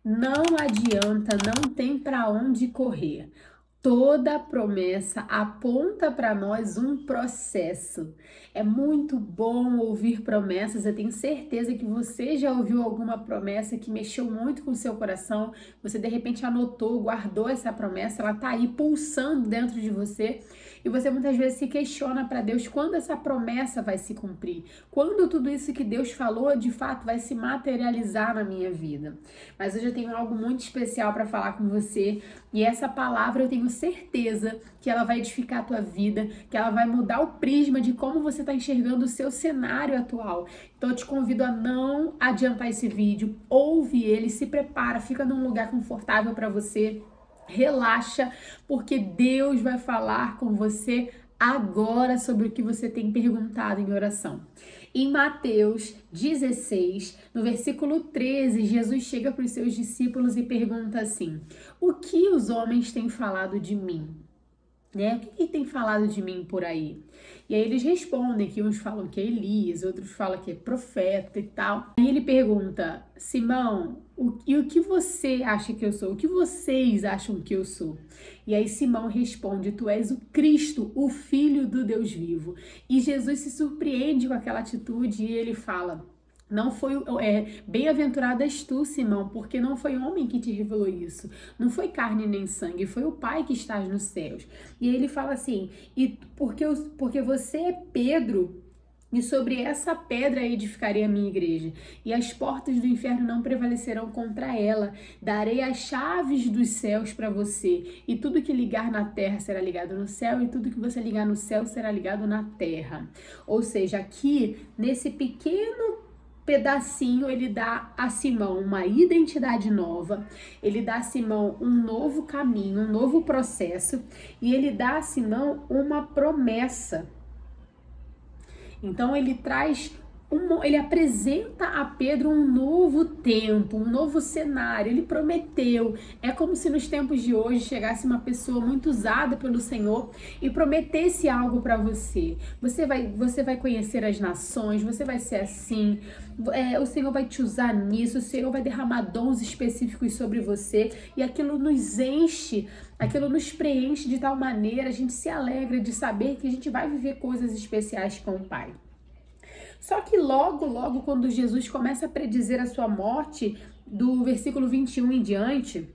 Não adianta, não tem para onde correr. Toda promessa aponta para nós um processo. É muito bom ouvir promessas. Eu tenho certeza que você já ouviu alguma promessa que mexeu muito com o seu coração. Você de repente anotou, guardou essa promessa, ela tá aí pulsando dentro de você. E você muitas vezes se questiona para Deus quando essa promessa vai se cumprir. Quando tudo isso que Deus falou de fato vai se materializar na minha vida. Mas hoje eu tenho algo muito especial para falar com você. E essa palavra eu tenho certeza que ela vai edificar a tua vida, que ela vai mudar o prisma de como você está enxergando o seu cenário atual. Então eu te convido a não adiantar esse vídeo, ouve ele, se prepara, fica num lugar confortável para você, relaxa, porque Deus vai falar com você agora sobre o que você tem perguntado em oração. Em Mateus 16, no versículo 13, Jesus chega para os seus discípulos e pergunta assim: o que os homens têm falado de mim? O que tem falado de mim por aí? E aí eles respondem que uns falam que é Elias, outros falam que é profeta e tal. Aí ele pergunta: Simão, o que você acha que eu sou? O que vocês acham que eu sou? E aí Simão responde: tu és o Cristo, o Filho do Deus vivo. E Jesus se surpreende com aquela atitude e ele fala: não foi, bem-aventurado és tu, Simão, porque não foi homem que te revelou isso. Não foi carne nem sangue, foi o Pai que está nos céus. E aí ele fala assim: e porque você é Pedro, e sobre essa pedra edificarei a minha igreja, e as portas do inferno não prevalecerão contra ela. Darei as chaves dos céus para você, e tudo que ligar na terra será ligado no céu, e tudo que você ligar no céu será ligado na terra. Ou seja, aqui, nesse pequeno pedacinho, ele dá a Simão uma identidade nova, ele dá a Simão um novo caminho, um novo processo, e ele dá a Simão uma promessa. Então ele traz ele apresenta a Pedro um novo tempo, um novo cenário. Ele prometeu. É como se nos tempos de hoje chegasse uma pessoa muito usada pelo Senhor e prometesse algo para você. Você vai conhecer as nações, você vai ser assim. O Senhor vai te usar nisso, o Senhor vai derramar dons específicos sobre você, e aquilo nos enche, aquilo nos preenche de tal maneira, a gente se alegra de saber que a gente vai viver coisas especiais com o Pai. Só que logo, quando Jesus começa a predizer a sua morte, do versículo 21 em diante,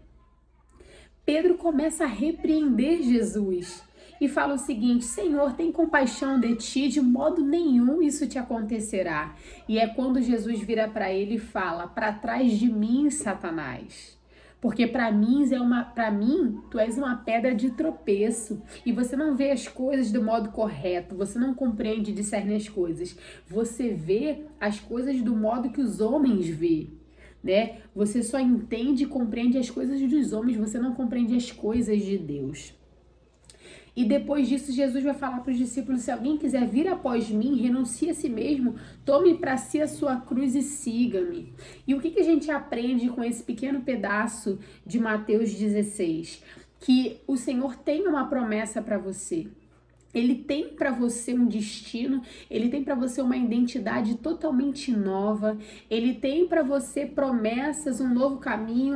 Pedro começa a repreender Jesus e fala o seguinte: Senhor, tem compaixão de ti, de modo nenhum isso te acontecerá. E é quando Jesus vira para ele e fala: para trás de mim, Satanás. Porque para mim, tu és uma pedra de tropeço, e você não vê as coisas do modo correto, você não compreende e discerne as coisas, você vê as coisas do modo que os homens vê, né? Você só entende e compreende as coisas dos homens, você não compreende as coisas de Deus. E depois disso, Jesus vai falar para os discípulos: se alguém quiser vir após mim, renuncie a si mesmo, tome para si a sua cruz e siga-me. E o que a gente aprende com esse pequeno pedaço de Mateus 16? Que o Senhor tem uma promessa para você. Ele tem para você um destino, ele tem para você uma identidade totalmente nova, ele tem para você promessas, um novo caminho,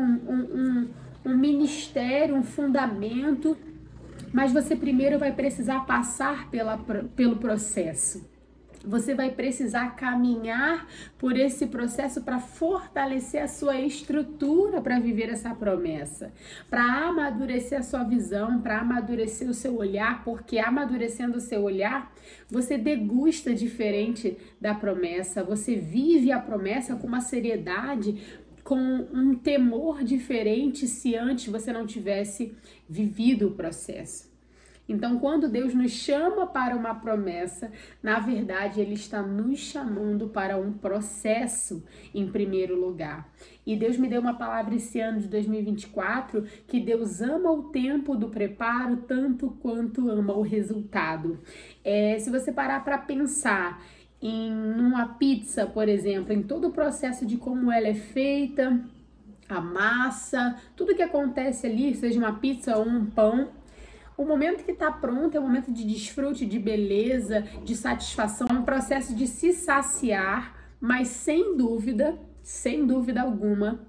um ministério, um fundamento. Mas você primeiro vai precisar passar pelo processo. Você vai precisar caminhar por esse processo para fortalecer a sua estrutura para viver essa promessa, para amadurecer a sua visão, para amadurecer o seu olhar, porque amadurecendo o seu olhar, você degusta diferente da promessa, você vive a promessa com uma seriedade, com um temor diferente se antes você não tivesse vivido o processo. Então, quando Deus nos chama para uma promessa, na verdade, Ele está nos chamando para um processo em primeiro lugar. E Deus me deu uma palavra esse ano de 2024, que Deus ama o tempo do preparo tanto quanto ama o resultado. Se você parar para pensar em uma pizza, por exemplo, em todo o processo de como ela é feita, a massa, tudo que acontece ali, seja uma pizza ou um pão, o momento que está pronto é um momento de desfrute, de beleza, de satisfação, é um processo de se saciar, mas sem dúvida alguma,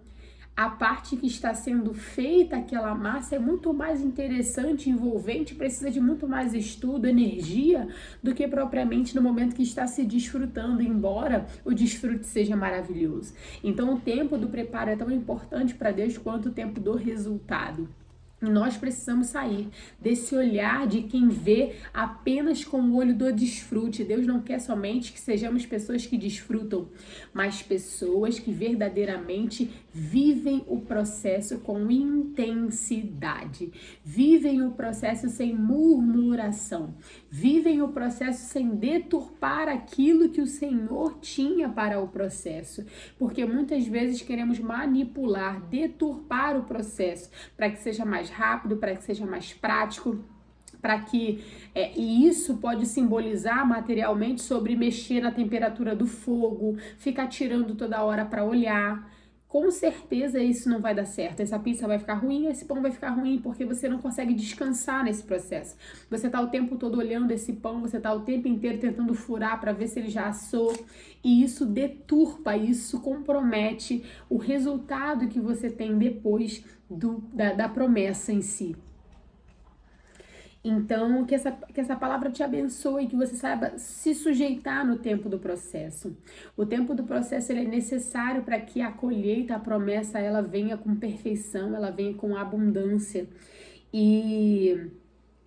a parte que está sendo feita, aquela massa, é muito mais interessante, envolvente, precisa de muito mais estudo, energia, do que propriamente no momento que está se desfrutando, embora o desfrute seja maravilhoso. Então, o tempo do preparo é tão importante para Deus quanto o tempo do resultado. Nós precisamos sair desse olhar de quem vê apenas com o olho do desfrute. Deus não quer somente que sejamos pessoas que desfrutam, mas pessoas que verdadeiramente vivem o processo com intensidade, vivem o processo sem murmuração, vivem o processo sem deturpar aquilo que o Senhor tinha para o processo, porque muitas vezes queremos manipular, deturpar o processo para que seja mais rápido, para que seja mais prático, para que e isso pode simbolizar materialmente sobre mexer na temperatura do fogo, ficar tirando toda hora para olhar. Com certeza isso não vai dar certo, essa pizza vai ficar ruim, esse pão vai ficar ruim, porque você não consegue descansar nesse processo. Você tá o tempo todo olhando esse pão, você tá o tempo inteiro tentando furar para ver se ele já assou, e isso deturpa, isso compromete o resultado que você tem depois da promessa em si. Então, que essa palavra te abençoe, que você saiba se sujeitar no tempo do processo. O tempo do processo ele é necessário para que a colheita, a promessa, ela venha com perfeição, ela venha com abundância. E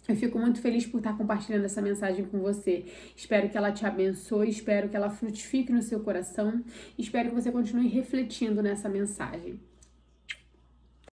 eu fico muito feliz por estar compartilhando essa mensagem com você. Espero que ela te abençoe, espero que ela frutifique no seu coração, espero que você continue refletindo nessa mensagem.